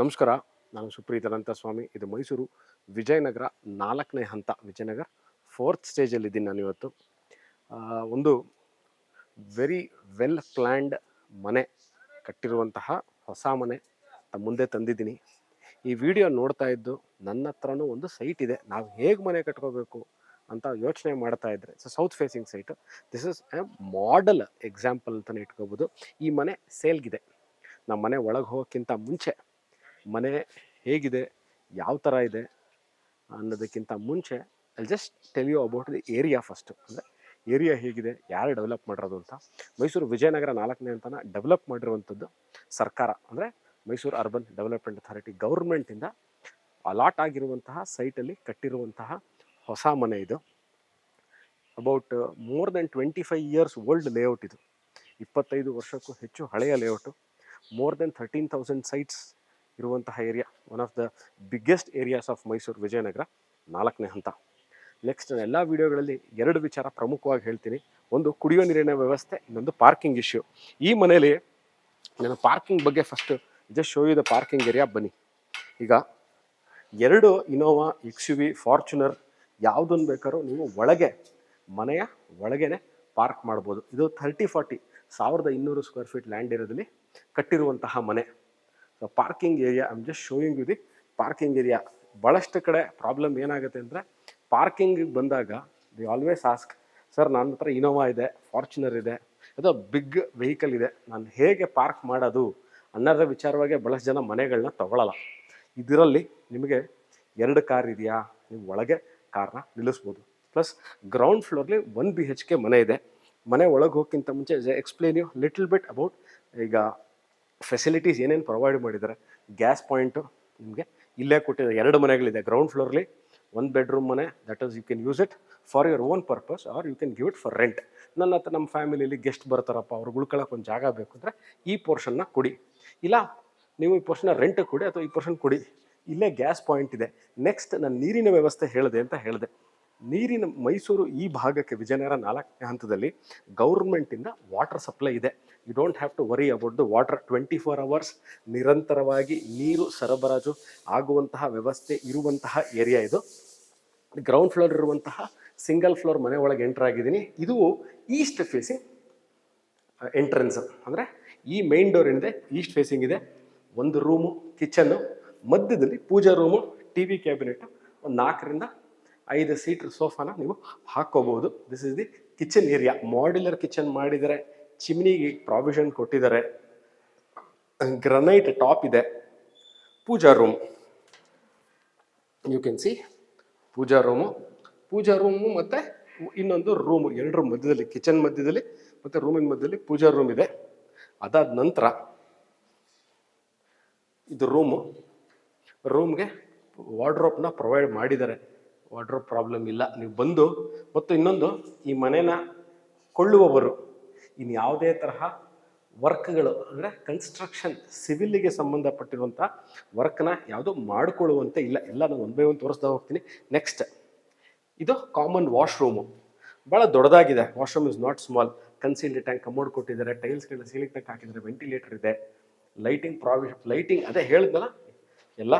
ನಮಸ್ಕಾರ. ನಾನು ಸುಪ್ರೀತ್ ಅನಂತಸ್ವಾಮಿ. ಇದು ಮೈಸೂರು ವಿಜಯನಗರ 4ನೇ ಹಂತ, ವಿಜಯನಗರ 4th ಸ್ಟೇಜಲ್ಲಿದ್ದೀನಿ ನಾನಿವತ್ತು. ಒಂದು ವೆರಿ ವೆಲ್ ಪ್ಲ್ಯಾಂಡ್ ಮನೆ ಕಟ್ಟಿರುವಂತಹ ಹೊಸ ಮನೆ ತಮ್ಮ ಮುಂದೆ ತಂದಿದ್ದೀನಿ. ಈ ವಿಡಿಯೋ ನೋಡ್ತಾ ಇದ್ದು ನನ್ನ ಹತ್ರನೂ ಒಂದು ಸೈಟ್ ಇದೆ, ನಾವು ಹೇಗೆ ಮನೆ ಕಟ್ಕೋಬೇಕು ಅಂತ ಯೋಚನೆ ಮಾಡ್ತಾ ಇದ್ದರೆ, south facing site. This is A model example ಅಂತಲೇ ಇಟ್ಕೋಬೋದು. ಈ ಮನೆ ಸೇಲ್ಗಿದೆ. ನಮ್ಮ ಮನೆ ಒಳಗೆ ಹೋಗೋಕ್ಕಿಂತ ಮುಂಚೆ ಮನೆ ಹೇಗಿದೆ, ಯಾವ ಥರ ಇದೆ ಅನ್ನೋದಕ್ಕಿಂತ ಮುಂಚೆ I just tell you about the area first. ಅಂದರೆ ಏರಿಯಾ ಹೇಗಿದೆ, ಯಾರು ಡೆವಲಪ್ ಮಾಡಿರೋದು ಅಂತ. ಮೈಸೂರು ವಿಜಯನಗರ 4ನೇ ಹಂತನ ಡೆವಲಪ್ ಮಾಡಿರುವಂಥದ್ದು ಸರ್ಕಾರ, ಅಂದರೆ ಮೈಸೂರು ಅರ್ಬನ್ ಡೆವಲಪ್ಮೆಂಟ್ ಅಥಾರಿಟಿ, ಗೌರ್ಮೆಂಟಿಂದ ಅಲಾಟ್ ಆಗಿರುವಂತಹ ಸೈಟಲ್ಲಿ ಕಟ್ಟಿರುವಂತಹ ಹೊಸ ಮನೆ ಇದು. About more than 25 years old layout ಇದು. 25 ವರ್ಷಕ್ಕೂ ಹೆಚ್ಚು ಹಳೆಯ ಲೇಔಟು. ಮೋರ್ ದೆನ್ 13,000 ಸೈಟ್ಸ್ ಇರುವಂತಹ area, one of the biggest areas of Mysuru Vijayanagar 4ನೇ ಹಂತ. ನೆಕ್ಸ್ಟ್ ಎಲ್ಲ ವಿಡಿಯೋಗಳಲ್ಲಿ 2 ವಿಚಾರ ಪ್ರಮುಖವಾಗಿ ಹೇಳ್ತೀನಿ. ಒಂದು ಕುಡಿಯೋ ನೀರಿನ ವ್ಯವಸ್ಥೆ, ಇನ್ನೊಂದು ಪಾರ್ಕಿಂಗ್ ಇಶ್ಯೂ. ಈ ಮನೇಲಿ ನಾನು ಪಾರ್ಕಿಂಗ್ ಬಗ್ಗೆ first just show you the parking area. ಬನ್ನಿ. ಈಗ 2 ಇನೋವಾ, XUV, ಫಾರ್ಚುನರ್ ಯಾವುದನ್ನು ಬೇಕಾದ್ರೂ ನೀವು ಒಳಗೆ, ಮನೆಯ ಒಳಗೇನೆ ಪಾರ್ಕ್ ಮಾಡ್ಬೋದು. ಇದು 30-40 1200 ಸ್ಕ್ವೇರ್ ಫೀಟ್ ಲ್ಯಾಂಡ್ ಏರಿಯಾದಲ್ಲಿ ಕಟ್ಟಿರುವಂತಹ ಮನೆ. So parking area, I am just showing you the parking area. ಭಾಳಷ್ಟು ಕಡೆ ಪ್ರಾಬ್ಲಮ್ ಏನಾಗುತ್ತೆ ಅಂದರೆ, ಪಾರ್ಕಿಂಗಿಗೆ ಬಂದಾಗ ದಿ ಆಲ್ವೇಸ್ ಆಸ್ಕ್, ಸರ್ ನನ್ನ ಹತ್ರ ಇನೋವಾ ಇದೆ, ಫಾರ್ಚುನರ್ ಇದೆ, ಅದು ಬಿಗ್ ವೆಹಿಕಲ್ ಇದೆ, ನಾನು ಹೇಗೆ ಪಾರ್ಕ್ ಮಾಡೋದು ಅನ್ನೋದ್ರ ವಿಚಾರವಾಗಿ ಭಾಳಷ್ಟು ಜನ ಮನೆಗಳನ್ನ ತಗೊಳ್ಳಲ್ಲ. ಇದರಲ್ಲಿ ನಿಮಗೆ 2 ಕಾರ್ ಇದೆಯಾ, ನೀವು ಒಳಗೆ ಕಾರ್ನ ನಿಲ್ಲಿಸ್ಬೋದು. ಪ್ಲಸ್ ಗ್ರೌಂಡ್ ಫ್ಲೋರ್ಲಿ 1 BHK ಮನೆ ಇದೆ. ಮನೆ ಒಳಗೆ ಹೋಗೋಕ್ಕಿಂತ ಮುಂಚೆ explain you little bit about ಈಗ ಫೆಸಿಲಿಟೀಸ್ ಏನೇನು ಪ್ರೊವೈಡ್ ಮಾಡಿದ್ದಾರೆ. ಗ್ಯಾಸ್ ಪಾಯಿಂಟು ನಿಮಗೆ ಇಲ್ಲೇ ಕೊಟ್ಟಿದ್ದಾರೆ. 2 ಮನೆಗಳಿದೆ. ಗ್ರೌಂಡ್ ಫ್ಲೋರ್ಲಿ 1 ಬೆಡ್ರೂಮ್ ಮನೆ, that is you can use it for your own purpose or you can give it for rent. ನನ್ನ ಹತ್ರ ನಮ್ಮ ಫ್ಯಾಮಿಲಿಯಲ್ಲಿ ಗೆಸ್ಟ್ ಬರ್ತಾರಪ್ಪ, ಅವ್ರು ಉಳ್ಕೊಳ್ಳೋಕೆ ಒಂದು ಜಾಗ ಬೇಕು ಅಂದರೆ ಈ ಪೋರ್ಷನ್ನ ಕೊಡಿ, ಇಲ್ಲ ನೀವು ಈ ಪೋರ್ಷನ್ನ ರೆಂಟಿಗೆ ಕೊಡಿ ಅಥವಾ ಈ ಪೋರ್ಷನ್ ಕೊಡಿ. ಇಲ್ಲೇ ಗ್ಯಾಸ್ ಪಾಯಿಂಟ್ ಇದೆ. ನೆಕ್ಸ್ಟ್ ನಾನು ನೀರಿನ ವ್ಯವಸ್ಥೆ ಹೇಳಿದೆ ಅಂತ ಹೇಳಿದೆ. ನೀರಿನ ಮೈಸೂರು ಈ ಭಾಗಕ್ಕೆ ವಿಜಯನಗರ 4ನೇ ಹಂತದಲ್ಲಿ ಗೌರ್ಮೆಂಟಿಂದ ವಾಟರ್ ಸಪ್ಲೈ ಇದೆ. You don't have to worry about the water. 24 hours ನಿರಂತರವಾಗಿ ನೀರು ಸರಬರಾಜು ಆಗುವಂತಹ ವ್ಯವಸ್ಥೆ ಇರುವಂತಹ ಏರಿಯಾ ಇದು. ಗ್ರೌಂಡ್ ಫ್ಲೋರ್ ಇರುವಂತಹ ಸಿಂಗಲ್ ಫ್ಲೋರ್ ಮನೆ ಒಳಗೆ ಎಂಟರ್ ಆಗಿದ್ದೀನಿ. ಇದು ಈಸ್ಟ್ ಫೇಸಿಂಗ್ ಎಂಟ್ರೆನ್ಸ್, ಅಂದರೆ ಈ ಮೇನ್ ಡೋರ್ ಏನಿದೆ ಈಸ್ಟ್ ಫೇಸಿಂಗ್ ಇದೆ. 1 ರೂಮು, ಕಿಚನ್ನು, ಮಧ್ಯದಲ್ಲಿ ಪೂಜಾ ರೂಮು, TV ಕ್ಯಾಬಿನೆಟ್, ಒಂದು 4ರಿಂದ 5 ಸೀಟರ್ ಸೋಫಾನ ನೀವು ಹಾಕ್ಕೋಬೋದು. This is the kitchen area. Modular kitchen ಮಾಡಿದರೆ, ಚಿಮ್ನಿಗೆ ಪ್ರಾವಿಷನ್ ಕೊಟ್ಟಿದ್ದಾರೆ, ಗ್ರನೈಟ್ ಟಾಪ್ ಇದೆ. Pooja room you can see, pooja room ಮತ್ತು ಇನ್ನೊಂದು ರೂಮು, 2 ರೂಮ್ ಮಧ್ಯದಲ್ಲಿ, ಕಿಚನ್ ಮಧ್ಯದಲ್ಲಿ ಮತ್ತು ರೂಮಿನ ಮಧ್ಯದಲ್ಲಿ ಪೂಜಾ ರೂಮ್ ಇದೆ. ಅದಾದ ನಂತರ ಇದು ರೂಮ್ಗೆ ವಾರ್ಡ್ರೋಬ್ನ ಪ್ರೊವೈಡ್ ಮಾಡಿದ್ದಾರೆ. ವಾರ್ಡ್ರೋಬ್ ಪ್ರಾಬ್ಲಮ್ ಇಲ್ಲ. ನೀವು ಬಂದು, ಮತ್ತು ಇನ್ನೊಂದು, ಈ ಮನೆನ ಕೊಳ್ಳುವವರು ಇನ್ಯಾವುದೇ ತರಹ ವರ್ಕ್ಗಳು, ಅಂದರೆ ಕನ್ಸ್ಟ್ರಕ್ಷನ್ ಸಿವಿಲ್ಲಿಗೆ ಸಂಬಂಧಪಟ್ಟಿರುವಂಥ ವರ್ಕ್ನ ಯಾವುದು ಮಾಡಿಕೊಳ್ಳುವಂತೆ ಇಲ್ಲ. ಎಲ್ಲ ನಾನು 1 by 1 ತೋರಿಸ್ತಾ ಹೋಗ್ತೀನಿ. ನೆಕ್ಸ್ಟ್, ಇದು ಕಾಮನ್ ವಾಶ್ರೂಮು, ಭಾಳ ದೊಡ್ಡದಾಗಿದೆ. Washroom is not small. Concealed tank, commode ಕೊಟ್ಟಿದ್ದಾರೆ, ಟೈಲ್ಸ್ಗಳನ್ನ ಸೀಲಿಂಗ್ ಟ್ಯಾಂಕ್ ಹಾಕಿದ್ದಾರೆ, ವೆಂಟಿಲೇಟರ್ ಇದೆ, ಲೈಟಿಂಗ್ ಪ್ರಾವಿಷನ್, ಲೈಟಿಂಗ್ ಅದೇ ಹೇಳಿದ್ನಲ್ಲ ಎಲ್ಲ.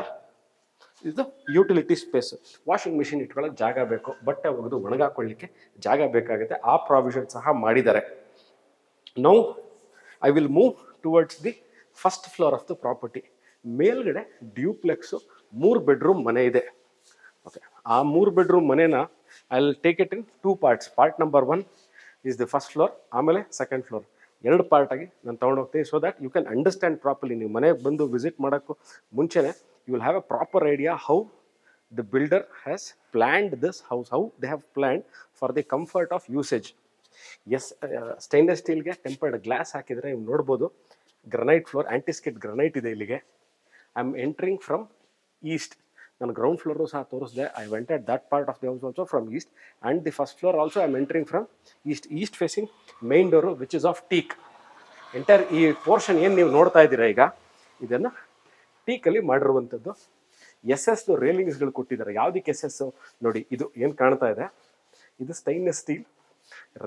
ಇದು ಯುಟಿಲಿಟಿ ಸ್ಪೇಸ್. ವಾಷಿಂಗ್ ಮಿಷಿನ್ ಇಟ್ಕೊಳ್ಳೋಕೆ ಜಾಗ ಬೇಕು, ಬಟ್ಟೆ ಒಗೆದು ಒಣಗಾಕೊಳ್ಳಿಕ್ಕೆ ಜಾಗ ಬೇಕಾಗುತ್ತೆ, ಆ ಪ್ರಾವಿಷನ್ ಸಹ ಮಾಡಿದ್ದಾರೆ. Now I will move towards the first floor of the property. ಮೇಲ್ಗಡೆ ಡ್ಯೂಪ್ಲೆಕ್ಸು 3 ಬೆಡ್ರೂಮ್ ಮನೆ ಇದೆ. ಓಕೆ, ಆ 3 ಬೆಡ್ರೂಮ್ ಮನೇನ I will take it in 2 parts. Part number 1 is the first floor, ಆಮೇಲೆ ಸೆಕೆಂಡ್ ಫ್ಲೋರ್. 2 ಪಾರ್ಟಾಗಿ ನಾನು ತೊಗೊಂಡೋಗ್ತೀನಿ, so that you can understand properly. ನೀವು ಮನೆಗೆ ಬಂದು ವಿಸಿಟ್ ಮಾಡೋಕ್ಕೂ ಮುಂಚೆನೇ you will have a proper idea how the builder has planned this house, how they have planned for the comfort of usage. Yes, stainless steelಗೆ tempered glass ಹಾಕಿದರೆ ನೀವು ನೋಡ್ಬೋದು. Granite floor, antiskid granite ಇದೆ ಇಲ್ಲಿಗೆ. I am entering from east. ನಾನು ground floor ಸಹ ತೋರಿಸಿದೆ. I wanted that part of the house also from east, and the first floor also I am entering from east facing main door which is of teak. Entire ಈ portion ಏನು ನೀವು ನೋಡ್ತಾ ಇದ್ದೀರಾ ಈಗ, ಇದನ್ನು ಟೀಕಲ್ಲಿ ಮಾಡಿರುವಂಥದ್ದು. SS ರೇಲಿಂಗ್ಸ್ಗಳು ಕೊಟ್ಟಿದ್ದಾರೆ. ಯಾವುದಕ್ಕೆ SS ನೋಡಿ, ಇದು ಏನು ಕಾಣ್ತಾ ಇದೆ, ಇದು ಸ್ಟೈನ್ಲೆಸ್ ಸ್ಟೀಲ್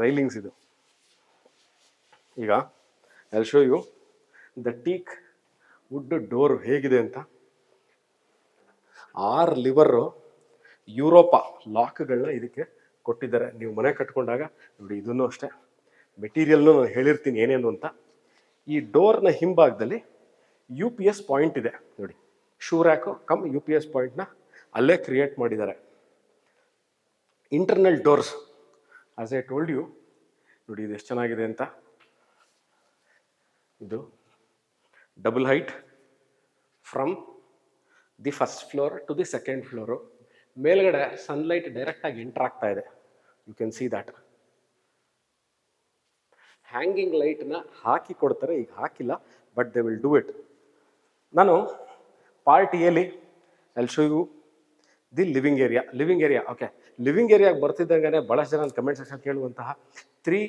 ರೈಲಿಂಗ್ಸ್. ಇದು ಈಗ I will show you the teak wood door ಹೇಗಿದೆ ಅಂತ. 6 ಲಿವರು ಯುರೋಪ ಲಾಕ್ಗಳನ್ನ ಇದಕ್ಕೆ ಕೊಟ್ಟಿದ್ದಾರೆ. ನೀವು ಮನೆ ಕಟ್ಕೊಂಡಾಗ ನೋಡಿ, ಇದನ್ನು ಅಷ್ಟೇ ಮೆಟೀರಿಯಲ್ನು ನಾನು ಹೇಳಿರ್ತೀನಿ ಏನೇನು ಅಂತ. ಈ ಡೋರ್ನ ಹಿಂಭಾಗದಲ್ಲಿ UPS ಪಾಯಿಂಟ್ ಇದೆ ನೋಡಿ, ಶೂ ರ್ಯಾಕು ಕಮ್ UPS ಪಾಯಿಂಟ್ನ ಅಲ್ಲೇ ಕ್ರಿಯೇಟ್ ಮಾಡಿದ್ದಾರೆ. Internal doors as I told you, ನೋಡಿ ಇದು ಎಷ್ಟು ಚೆನ್ನಾಗಿದೆ ಅಂತ. ಇದು double height from the first floor to the second floor. ಮೇಲ್ಗಡೆ ಸನ್ಲೈಟ್ ಡೈರೆಕ್ಟಾಗಿ ಎಂಟರ್ ಆಗ್ತಾ ಇದೆ, you can see that. Hanging ಲೈಟ್ನ ಹಾಕಿ ಕೊಡ್ತಾರೆ, ಈಗ ಹಾಕಿಲ್ಲ, but they will do it. ನಾನು ಪಾರ್ಟ್ ಎಲ್ಲಿ I'll show you the living area. Okay, living ಏರಿಯಾಗೆ ಬರ್ತಿದ್ದಂಗೆ ಭಾಳಷ್ಟು ಜನ ಕಮೆಂಟ್ ಸೆಕ್ಷನ್ ಕೇಳುವಂತಹ 3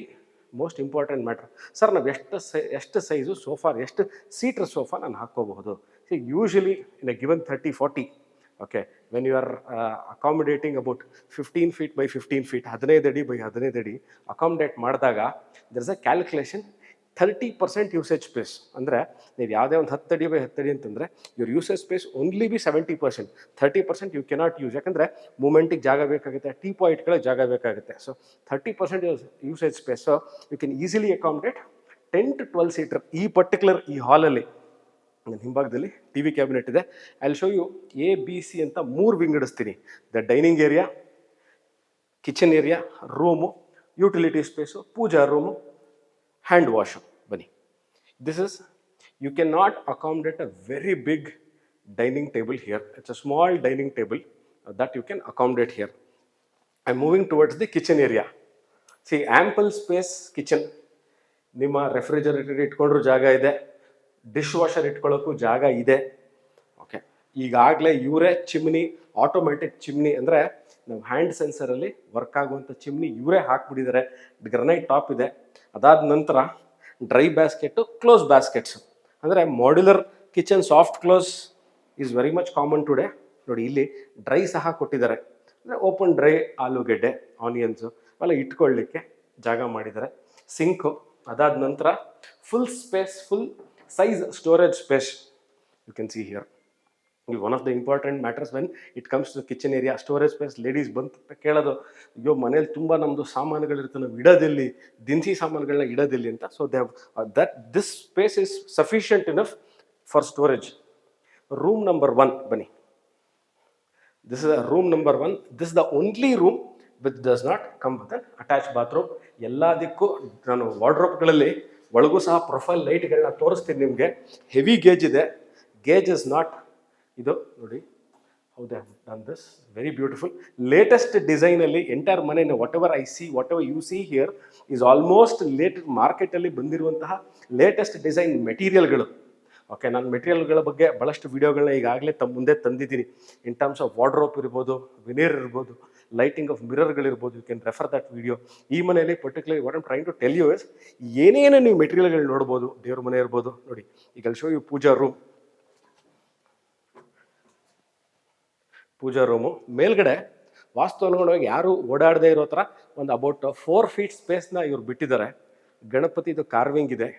ಮೋಸ್ಟ್ ಇಂಪಾರ್ಟೆಂಟ್ ಮ್ಯಾಟ್ರ್. ಸರ್ ನಾವು ಎಷ್ಟು ಸೈಜು ಸೋಫಾ, ಎಷ್ಟು ಸೀಟರ್ ಸೋಫಾ ನಾನು ಹಾಕ್ಕೋಬಹುದು? Usually in a given 30-40, okay, when you are accommodating about 15 feet by 15 feet, 15 ಅಡಿ ಬೈ 15 ಅಡಿ ಅಕಾಮಿಡೇಟ್ ಮಾಡಿದಾಗ there is a calculation 30% usage space. ಅಂದರೆ ನೀವು ಯಾವುದೇ ಒಂದು 10 ಅಡಿ ಬೈ 10 ಅಡಿ ಅಂತಂದರೆ your usage space only be 70%. 30% you cannot use, ಯಾಕಂದರೆ ಮೂಮೆಂಟಿಗೆ ಜಾಗ ಬೇಕಾಗುತ್ತೆ, ಟೀ ಪಾಯಿಂಟ್ಗಳಿಗೆ ಜಾಗ ಬೇಕಾಗುತ್ತೆ. So 30% usage space. So you can easily accommodate 10 to 12 seater. ಈ ಪರ್ಟಿಕ್ಯುಲರ್ ಈ ಹಾಲಲ್ಲಿ ನನ್ನ ಹಿಂಭಾಗದಲ್ಲಿ TV ಕ್ಯಾಬಿನೆಟ್ ಇದೆ. I will show you ABC ಅಂತ 3 ವಿಂಗಡಿಸ್ತೀನಿ. The dining area, kitchen area, room, utility space, pooja room, hand wash. ಬನ್ನಿ, this is, you can not accommodate a very big dining table here. It's a small dining table that you can accommodate here. I am moving towards the kitchen area. See, ample space kitchen. ನಿಮ್ಮ refrigerator ಇಟ್ಕೊಂಡ್ರೂ ಜಾಗ ಇದೆ, dish washer ಇಟ್ಕೊಳ್ಳೋಕ್ಕೂ ಜಾಗ ಇದೆ. Okay, ಈಗಾಗಲೇ ಇವರೇ chimney, automatic chimney, ಅಂದರೆ ನಾವು ಹ್ಯಾಂಡ್ ಸೆನ್ಸರಲ್ಲಿ ವರ್ಕ್ ಆಗುವಂಥ ಚಿಮ್ನಿ ಇವರೇ ಹಾಕ್ಬಿಟ್ಟಿದ್ದಾರೆ. ಗ್ರನೈಟ್ ಟಾಪ್ ಇದೆ. ಅದಾದ ನಂತರ ಡ್ರೈ ಬ್ಯಾಸ್ಕೆಟು, ಕ್ಲೋಸ್ ಬ್ಯಾಸ್ಕೆಟ್ಸ್. ಅಂದರೆ modular kitchen soft close is very much common today. ನೋಡಿ, ಇಲ್ಲಿ ಡ್ರೈ ಸಹ ಕೊಟ್ಟಿದ್ದಾರೆ. ಅಂದರೆ ಓಪನ್ ಡ್ರೈ ಆಲೂಗೆಡ್ಡೆ, ಆನಿಯನ್ಸು ಅವೆಲ್ಲ ಇಟ್ಕೊಳ್ಳಿಕ್ಕೆ ಜಾಗ ಮಾಡಿದ್ದಾರೆ. ಸಿಂಕು. ಅದಾದ ನಂತರ full space, full size storage space you can see here. One of the important matters when it comes to kitchen area, storage space. Ladies ಬಂತ ಕೇಳೋದು, ಅಯ್ಯೋ ಮನೇಲಿ ತುಂಬ ನಮ್ಮದು ಸಾಮಾನುಗಳಿರ್ತವೆ, ನಾವು ಇಡೋದಿಲ್ಲಿ, ದಿನಸಿ ಸಾಮಾನುಗಳನ್ನ ಇಡೋದಿಲ್ಲಿ ಅಂತ. So they that this space is sufficient enough for storage. Room number 1 ಬನ್ನಿ. This is room number 1. This the only room with does not come with an attach bathroom. ಎಲ್ಲದಕ್ಕೂ ನಾನು ವಾರ್ಡ್ರೋಬ್ಗಳಲ್ಲಿ ಒಳಗೂ ಸಹ ಪ್ರೊಫೈಲ್ ಲೈಟ್ಗಳನ್ನ ತೋರಿಸ್ತೀನಿ ನಿಮಗೆ. ಹೆವಿ ಗೇಜ್ ಇದೆ. ಗೇಜ್ ಇಸ್ ನಾಟ್, ಇದು ನೋಡಿ, how they have done this, very beautiful. Latest ಡಿಸೈನಲ್ಲಿ ಎಂಟೈರ್ ಮನೆಯನ್ನು whatever I see, whatever U see here is almost ಮಾರ್ಕೆಟಲ್ಲಿ ಬಂದಿರುವಂತಹ ಲೇಟೆಸ್ಟ್ ಡಿಸೈನ್ ಮೆಟೀರಿಯಲ್ಗಳು. ಓಕೆ, ನಾನು ಮೆಟೀರಿಯಲ್ಗಳ ಬಗ್ಗೆ ಭಾಳಷ್ಟು ವಿಡಿಯೋಗಳನ್ನ ಈಗಾಗಲೇ ತಮ್ಮ ಮುಂದೆ ತಂದಿದ್ದೀನಿ. ಇನ್ ಟರ್ಮ್ಸ್ ಆಫ್ ವಾರ್ಡ್ರೋಪ್ ಇರ್ಬೋದು, ವಿನಿಯರ್ ಇರ್ಬೋದು, ಲೈಟಿಂಗ್ ಆಫ್ ಮಿರರ್ಗಳಿರ್ಬೋದು, you can refer that video. ಈ ಮನೆಯಲ್ಲಿ particularly what I'm trying to tell you is, ಏನೇನು ನೀವು ಮೆಟೀರಿಯಲ್ಗಳು ನೋಡ್ಬೋದು. ದೇವ್ರ ಮನೆ ಇರ್ಬೋದು ನೋಡಿ, ಈಗ show you pooja room. Pooja room ಮೇಲ್ಗಡೆ ವಾಸ್ತು ಅನುಗುಣವಾಗಿ ಯಾರು ಓಡಾಡದೇ ಇರೋ ಥರ ಒಂದು ಅಬೌಟ್ 4 feet ಸ್ಪೇಸ್ನ ಇವ್ರು ಬಿಟ್ಟಿದ್ದಾರೆ. ಗಣಪತಿದು ಕಾರ್ವಿಂಗ್ ಇದೆ.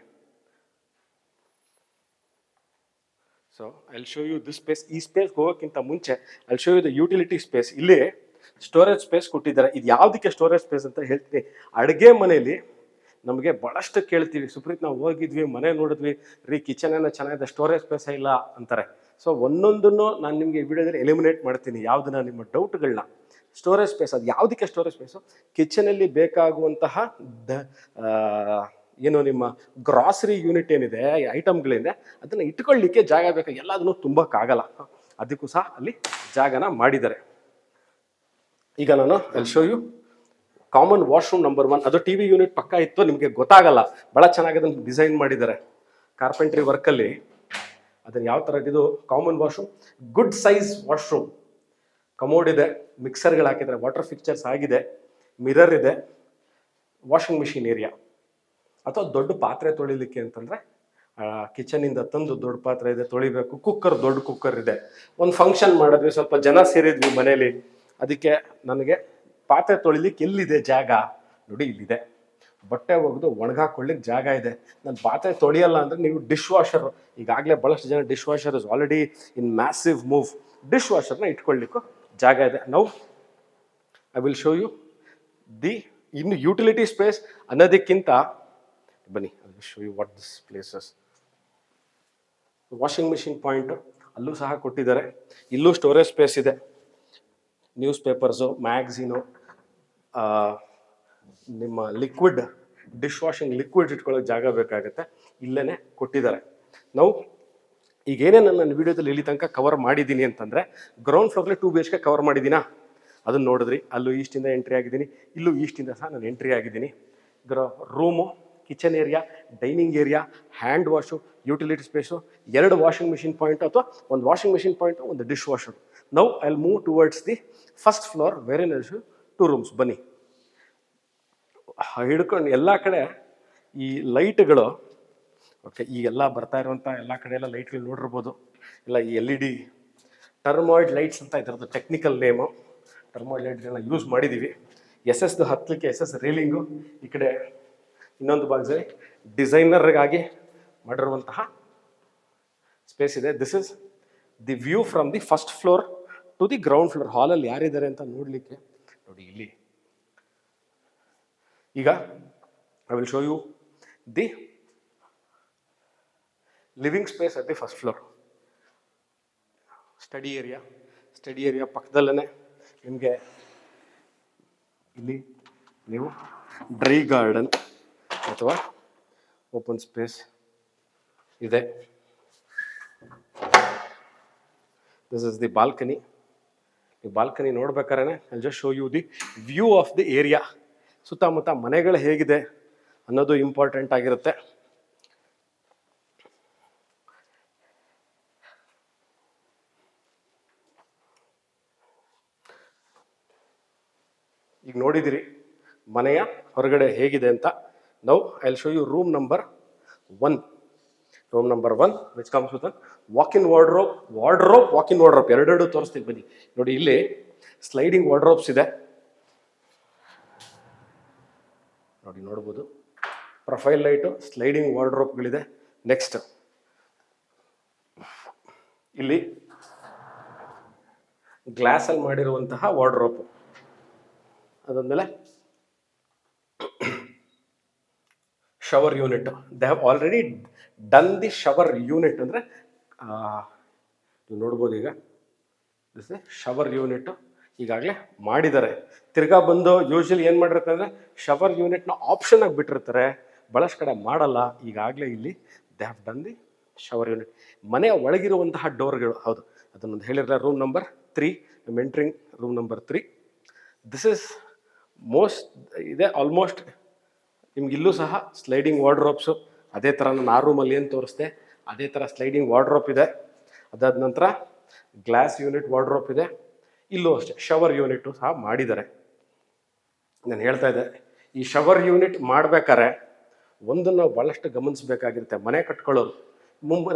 So I will show you this space. ಈ ಸ್ಪೇಸ್ಗೆ ಹೋಗೋಕ್ಕಿಂತ ಮುಂಚೆ I will show you the utility space. ಇಲ್ಲಿ ಸ್ಟೋರೇಜ್ ಸ್ಪೇಸ್ ಕೊಟ್ಟಿದ್ದಾರೆ. ಇದು ಯಾವುದಕ್ಕೆ ಸ್ಟೋರೇಜ್ ಸ್ಪೇಸ್ ಅಂತ ಹೇಳ್ತೀನಿ. ಅಡುಗೆ ಮನೆಯಲ್ಲಿ ನಮಗೆ ಭಾಳಷ್ಟು ಕೇಳ್ತೀವಿ, ಸುಪ್ರೀತ್ ನಾವು ಹೋಗಿದ್ವಿ, ಮನೆ ನೋಡಿದ್ವಿ ರೀ, ಕಿಚನ್ ಏನೋ ಚೆನ್ನಾಗಿದೆ, ಸ್ಟೋರೇಜ್ ಸ್ಪೇಸೇ ಇಲ್ಲ ಅಂತಾರೆ. ಸೊ ಒಂದೊಂದನ್ನು ನಾನು ನಿಮಗೆ ವಿಡಿಯೋದಲ್ಲಿ ಎಲಿಮಿನೇಟ್ ಮಾಡ್ತೀನಿ, ಯಾವುದನ್ನ ನಿಮ್ಮ ಡೌಟ್ಗಳನ್ನ. ಸ್ಟೋರೇಜ್ ಸ್ಪೇಸ್, ಅದು ಯಾವುದಕ್ಕೆ ಸ್ಟೋರೇಜ್ ಸ್ಪೇಸು? ಕಿಚನಲ್ಲಿ ಬೇಕಾಗುವಂತಹ ಏನು ನಿಮ್ಮ ಗ್ರಾಸರಿ ಯೂನಿಟ್ ಏನಿದೆ, ಐಟಮ್ಗಳಿದೆ, ಅದನ್ನು ಇಟ್ಕೊಳ್ಳಿಕ್ಕೆ ಜಾಗ ಬೇಕು. ಎಲ್ಲದನ್ನು ತುಂಬಕ್ಕಾಗಲ್ಲ, ಅದಕ್ಕೂ ಸಹ ಅಲ್ಲಿ ಜಾಗನ ಮಾಡಿದ್ದಾರೆ. ಈಗ ನಾನು I show you common washroom number 1. ಅದು TV ಯೂನಿಟ್ ಪಕ್ಕ ಇತ್ತು, ನಿಮಗೆ ಗೊತ್ತಾಗಲ್ಲ, ಭಾಳ ಚೆನ್ನಾಗಿ ಅದನ್ನು ಡಿಸೈನ್ ಮಾಡಿದ್ದಾರೆ ಕಾರ್ಪೆಂಟ್ರಿ ವರ್ಕಲ್ಲಿ. ಅದನ್ನು ಯಾವ ಥರ ಇದು common washroom, good size washroom. Commode ಇದೆ, ಮಿಕ್ಸರ್ಗಳು ಹಾಕಿದ್ದಾರೆ, ವಾಟರ್ ಫಿಕ್ಚರ್ಸ್ ಆಗಿದೆ, ಮಿರರ್ ಇದೆ, ವಾಷಿಂಗ್ ಮಿಷಿನ್ ಏರಿಯಾ. ಅಥವಾ ದೊಡ್ಡ ಪಾತ್ರೆ ತೊಳಿಲಿಕ್ಕೆ ಅಂತಂದರೆ ಕಿಚನಿಂದ ತಂದು ದೊಡ್ಡ ಪಾತ್ರೆ ಇದೆ, ತೊಳಿಬೇಕು. ಕುಕ್ಕರ್, ದೊಡ್ಡ ಕುಕ್ಕರ್ ಇದೆ. ಒಂದು ಫಂಕ್ಷನ್ ಮಾಡಿದ್ವಿ, ಸ್ವಲ್ಪ ಜನ ಸೇರಿದ್ವಿ ಮನೇಲಿ, ಅದಕ್ಕೆ ನನಗೆ ಪಾತ್ರೆ ತೊಳಿಲಿಕ್ಕೆ ಎಲ್ಲಿದೆ ಜಾಗ? ನೋಡಿ, ಇಲ್ಲಿದೆ. ಬಟ್ಟೆ ಒಗೆದು ಒಣಗಾಕೊಳ್ಳಿಕ್ಕೆ ಜಾಗ ಇದೆ. ನಾನು ಪಾತ್ರೆ ತೊಳೆಯಲ್ಲ ಅಂದರೆ ನೀವು ಡಿಶ್ ವಾಷರ್, ಈಗಾಗಲೇ ಭಾಳಷ್ಟು ಜನ dish washer is already in massive move. Dish ವಾಷರ್ನ ಇಟ್ಕೊಳ್ಳಿಕ್ಕೂ ಜಾಗ ಇದೆ. Now I will show you the ಇನ್ನು ಯುಟಿಲಿಟಿ ಸ್ಪೇಸ್ ಅನ್ನೋದಕ್ಕಿಂತ ಬನ್ನಿ I will show you what this places. Washing machine point ಅಲ್ಲೂ ಸಹ ಕೊಟ್ಟಿದ್ದಾರೆ. ಇಲ್ಲೂ ಸ್ಟೋರೇಜ್ ಸ್ಪೇಸ್ ಇದೆ. ನ್ಯೂಸ್ ಪೇಪರ್ಸು, ಮ್ಯಾಗ್ಝೀನು, ನಿಮ್ಮ ಲಿಕ್ವಿಡ್ ಡಿಶ್ ವಾಷಿಂಗ್ ಲಿಕ್ವಿಡ್ ಇಟ್ಕೊಳ್ಳೋಕೆ ಜಾಗ ಬೇಕಾಗುತ್ತೆ, ಇಲ್ಲೇ ಕೊಟ್ಟಿದ್ದಾರೆ. ನಾವು ಈಗೇನೇ ನನ್ನ ವೀಡಿಯೋದಲ್ಲಿ ಇಲ್ಲಿ ತನಕ ಕವರ್ ಮಾಡಿದ್ದೀನಿ ಅಂತಂದರೆ ಗ್ರೌಂಡ್ ಫ್ಲೋರ್ಲಿ 2 BHK ಕವರ್ ಮಾಡಿದ್ದೀನಾ, ಅದನ್ನು ನೋಡಿದ್ರಿ. ಅಲ್ಲೂ ಈಸ್ಟಿಂದ ಎಂಟ್ರಿ ಆಗಿದ್ದೀನಿ, ಇಲ್ಲೂ ಈಸ್ಟಿಂದ ಸಹ ನಾನು ಎಂಟ್ರಿ ಆಗಿದ್ದೀನಿ. Room, kitchen area, dining area, hand wash, utility space, 2 washing machine point ಅಥವಾ ಒಂದು ವಾಷಿಂಗ್ ಮಿಷಿನ್ ಪಾಯಿಂಟು, ಒಂದು dishwasher. Now I will move towards the first floor where in 2 rooms. ಬನ್ನಿ, ಹಿಡ್ಕೊಂಡು ಎಲ್ಲ ಕಡೆ ಈ ಲೈಟ್ಗಳು, ಓಕೆ, ಈ ಎಲ್ಲ ಬರ್ತಾ ಇರುವಂಥ ಎಲ್ಲ ಕಡೆ ಎಲ್ಲ ಲೈಟ್ಗಳು ನೋಡಿರ್ಬೋದು. ಎಲ್ಲ ಈ LED ಟರ್ಮಾಯ್ಡ್ ಲೈಟ್ಸ್ ಅಂತ ಇದರದ್ದು ಟೆಕ್ನಿಕಲ್ ನೇಮು. ಟರ್ಮಾಯ್ಡ್ ಲೈಟ್ಗಳನ್ನ ಯೂಸ್ ಮಾಡಿದ್ದೀವಿ. SS ಹತ್ತಲಿಕ್ಕೆ SS ರೇಲಿಂಗು, ಈ ಕಡೆ ಇನ್ನೊಂದು ಭಾಗದಲ್ಲಿ ಡಿಸೈನರ್ಗಾಗಿ ಮಾಡಿರುವಂತಹ ಸ್ಪೇಸ್ ಇದೆ. This is the view from the first floor to the ground floor. ಹಾಲಲ್ಲಿ ಯಾರಿದ್ದಾರೆ ಅಂತ ನೋಡಲಿಕ್ಕೆ ನೋಡಿ ಇಲ್ಲಿ. ಈಗ I will show you the living space at the first floor. Study area ಪಕ್ಕದಲ್ಲೇ ನಿಮಗೆ ಇಲ್ಲಿ ನೀವು ಡ್ರೈ ಗಾರ್ಡನ್ ಅಥವಾ ಓಪನ್ ಸ್ಪೇಸ್ ಇದೆ. This is the balcony. ಈ ಬಾಲ್ಕನಿ ನೋಡ್ಬೇಕಾದ್ರೆ I just show you the view of the area. ಸುತ್ತಮುತ್ತ ಮನೆಗಳು ಹೇಗಿದೆ ಅನ್ನೋದು ಇಂಪಾರ್ಟೆಂಟ್ ಆಗಿರುತ್ತೆ. ಈಗ ನೋಡಿದಿರಿ ಮನೆಯ ಹೊರಗಡೆ ಹೇಗಿದೆ ಅಂತ. Now I will show you room number 1. Room number 1 which comes with walk-in wardrobe, walk-in wardrobe ಎರಡೆರಡು ತೋರಿಸ್ತೀನಿ ಬನ್ನಿ. ನೋಡಿ, ಇಲ್ಲಿ ಸ್ಲೈಡಿಂಗ್ ವಾರ್ಡ್ರೋಬ್ಸ್ ಇದೆ, ನೋಡಿ ನೋಡ್ಬೋದು. ಪ್ರೊಫೈಲ್ ಲೈಟು, ಸ್ಲೈಡಿಂಗ್ ವಾರ್ಡ್ರೋಬ್ಗಳಿದೆ. ನೆಕ್ಸ್ಟ್ ಇಲ್ಲಿ ಗ್ಲಾಸಲ್ಲಿ ಮಾಡಿರುವಂತಹ ವಾರ್ಡ್ರೋಬ್. ಅದಾದ್ಮೇಲೆ shower unit. They have already done the shower unit. ಅಂದರೆ ನೀವು ನೋಡ್ಬೋದು, ಈಗ ದಿಸ್ ಶವರ್ ಯೂನಿಟ್ ಈಗಾಗಲೇ ಮಾಡಿದ್ದಾರೆ. ತಿರ್ಗಾ ಬಂದು ಯೂಶಲಿ ಏನು ಮಾಡಿರ್ತಾರೆ ಅಂದರೆ ಶವರ್ ಯೂನಿಟ್ನ ಆಪ್ಷನ್ ಆಗಿ ಬಿಟ್ಟಿರ್ತಾರೆ, ಭಾಳಷ್ಟು ಕಡೆ ಮಾಡಲ್ಲ. ಈಗಾಗಲೇ ಇಲ್ಲಿ they have done the shower unit. ಮನೆಯ ಒಳಗಿರುವಂತಹ ಡೋರ್ಗಳು, ಹೌದು, ಅದನ್ನೊಂದು ಹೇಳಿರಲ್ಲ. Room number 3, entering room number 3. This is most ಇದೆ ಆಲ್ಮೋಸ್ಟ್. ನಿಮ್ಗೆ ಇಲ್ಲೂ ಸಹ ಸ್ಲೈಡಿಂಗ್ ವಾರ್ಡ್ರೋಬ್ಸು ಅದೇ ಥರ ನಾನು ಆ ರೂಮಲ್ಲಿ ಏನು ತೋರಿಸ್ದೆ ಅದೇ ಥರ ಸ್ಲೈಡಿಂಗ್ ವಾರ್ಡ್ರೋಬ್ ಇದೆ. ಅದಾದ ನಂತರ ಗ್ಲಾಸ್ ಯೂನಿಟ್ ವಾರ್ಡ್ರೋಬ್ ಇದೆ. ಇಲ್ಲೂ ಅಷ್ಟೇ ಶವರ್ ಯೂನಿಟು ಸಹ ಮಾಡಿದ್ದಾರೆ. ನಾನು ಹೇಳ್ತಾ ಇದ್ದೆ, ಈ ಶವರ್ ಯೂನಿಟ್ ಮಾಡ್ಬೇಕಾದ್ರೆ ಒಂದು ನಾವು ಭಾಳಷ್ಟು ಗಮನಿಸಬೇಕಾಗಿರುತ್ತೆ. ಮನೆ ಕಟ್ಕೊಳ್ಳೋರು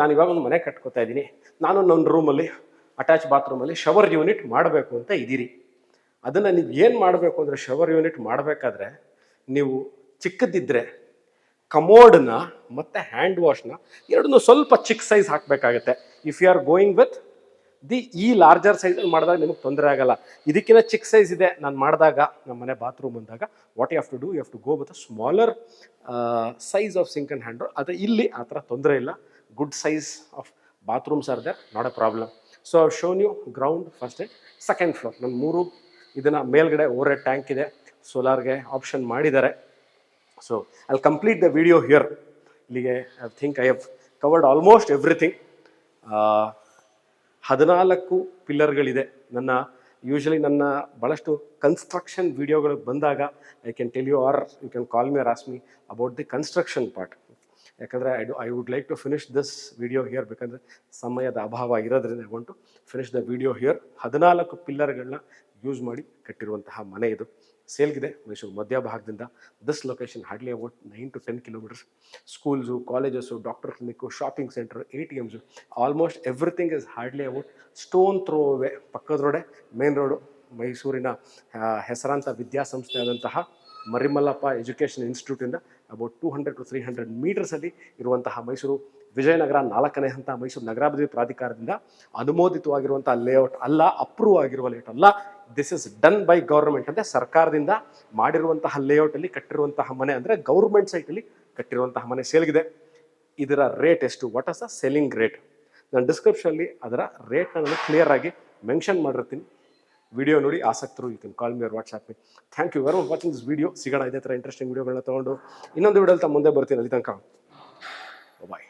ನಾನು ಇವಾಗ ಒಂದು ಮನೆ ಕಟ್ಕೋತಾ ಇದ್ದೀನಿ, ನಾನು ನನ್ನ ರೂಮಲ್ಲಿ ಅಟ್ಯಾಚ್ ಬಾತ್ರೂಮಲ್ಲಿ ಶವರ್ ಯೂನಿಟ್ ಮಾಡಬೇಕು ಅಂತ ಇದ್ದೀರಿ. ಅದನ್ನು ನೀವು ಏನು ಮಾಡಬೇಕು ಅಂದರೆ, ಶವರ್ ಯೂನಿಟ್ ಮಾಡಬೇಕಾದ್ರೆ ನೀವು ಚಿಕ್ಕದಿದ್ದರೆ ಕಮೋಡನ್ನ ಮತ್ತು ಹ್ಯಾಂಡ್ ವಾಶ್ನ ಎರಡನ್ನೂ ಸ್ವಲ್ಪ ಚಿಕ್ಕ ಸೈಜ್ ಹಾಕಬೇಕಾಗತ್ತೆ. If you are going with ಈ ಲಾರ್ಜರ್ ಸೈಜಲ್ಲಿ ಮಾಡಿದಾಗ ನಿಮಗೆ ತೊಂದರೆ ಆಗಲ್ಲ. ಇದಕ್ಕಿಂತ ಚಿಕ್ಕ ಸೈಜ್ ಇದೆ ನಾನು ಮಾಡಿದಾಗ, ನಮ್ಮ ಮನೆ ಬಾತ್ರೂಮ್ ಅಂದಾಗ, what you have to do, you have to go with a smaller size of sink and hand. ಅದು ಇಲ್ಲಿ ಆ ಥರ ತೊಂದರೆ ಇಲ್ಲ. Good size of bathrooms are there, not a problem. So I shown you ground, first and second floor. ನನ್ನ 3 ಇದನ್ನು ಮೇಲ್ಗಡೆ over tank ಇದೆ, ಸೋಲಾರ್ಗೆ ಆಪ್ಷನ್ ಮಾಡಿದ್ದಾರೆ. So I complete the video here. ಇಲ್ಲಿಗೆ I think I have covered almost everything. 14 ಪಿಲ್ಲರ್ಗಳಿದೆ. Usually ನನ್ನ ಭಾಳಷ್ಟು construction ವಿಡಿಯೋಗಳು ಬಂದಾಗ I can tell you, are you can call me or ask me about the construction part. ಯಾಕಂದರೆ I would like to finish this video here, ಬೇಕಂದರೆ ಸಮಯದ ಅಭಾವ ಇರೋದ್ರಿಂದ I want to finish the video here. 14 ಪಿಲ್ಲರ್ಗಳನ್ನ use ಮಾಡಿ ಕಟ್ಟಿರುವಂತಹ ಮನೆ ಇದು. ಸೇಲ್ಗಿದೆ ಮೈಸೂರು ಮಧ್ಯಭಾಗದಿಂದ. This location hardly about 9 to 10 kilometers. Schools, colleges, doctor clinic, shopping centre, ATMs, almost everything is hardly about stone throw away. ಪಕ್ಕದ ರೋಡೆ ಮೇನ್ ರೋಡು. ಮೈಸೂರಿನ ಹೆಸರಾಂತ ವಿದ್ಯಾಸಂಸ್ಥೆ ಆದಂತಹ ಮರಿಮಲ್ಲಪ್ಪ ಎಜುಕೇಷನ್ ಇನ್ಸ್ಟಿಟ್ಯೂಟಿಂದ ಅಬೌಟ್ 200 to 300 ಮೀಟರ್ಸಲ್ಲಿ ಇರುವಂತಹ ಮೈಸೂರು ವಿಜಯನಗರ 4ನೇ ಹಂತ ಮೈಸೂರು ನಗರಾಭಿವೃದ್ಧಿ ಪ್ರಾಧಿಕಾರದಿಂದ ಅನುಮೋದಿತವಾಗಿರುವಂಥ ಲೇಔಟ್ ಅಲ್ಲ, ಅಪ್ರೂವ್ ಆಗಿರುವ ಲೇಔಟ್ ಅಲ್ಲ. This is done by government. ಅಂದರೆ ಸರ್ಕಾರದಿಂದ ಮಾಡಿರುವಂತಹ ಲೇಔಟಲ್ಲಿ ಕಟ್ಟಿರುವಂತಹ ಮನೆ, ಅಂದರೆ ಗೌರ್ಮೆಂಟ್ ಸೈಟಲ್ಲಿ ಕಟ್ಟಿರುವಂತಹ ಮನೆ ಸೇಲ್ಗಿದೆ. ಇದರ ರೇಟ್ ಎಷ್ಟು, what as the selling rate? ನಾನು ಡಿಸ್ಕ್ರಿಪ್ಷನಲ್ಲಿ ಅದರ ರೇಟ್ನ ನಾನು ಕ್ಲಿಯರ್ ಆಗಿ ಮೆನ್ಷನ್ ಮಾಡಿರ್ತೀನಿ. ವಿಡಿಯೋ ನೋಡಿ ಆಸಕ್ತರು you can call me or WhatsApp me. Thank you very much watching this video. ಸಿಗೋಣ ಇದೇ ಥರ ಇಂಟ್ರೆಸ್ಟಿಂಗ್ ವಿಡಿಯೋಗಳನ್ನ ತೊಗೊಂಡು ಇನ್ನೊಂದು ವಿಡಿಯೋಲಿ ಮುಂದೆ ಬರ್ತೀನಿ. ಅಲ್ಲಿ ತನಕ ಬಾಯ್.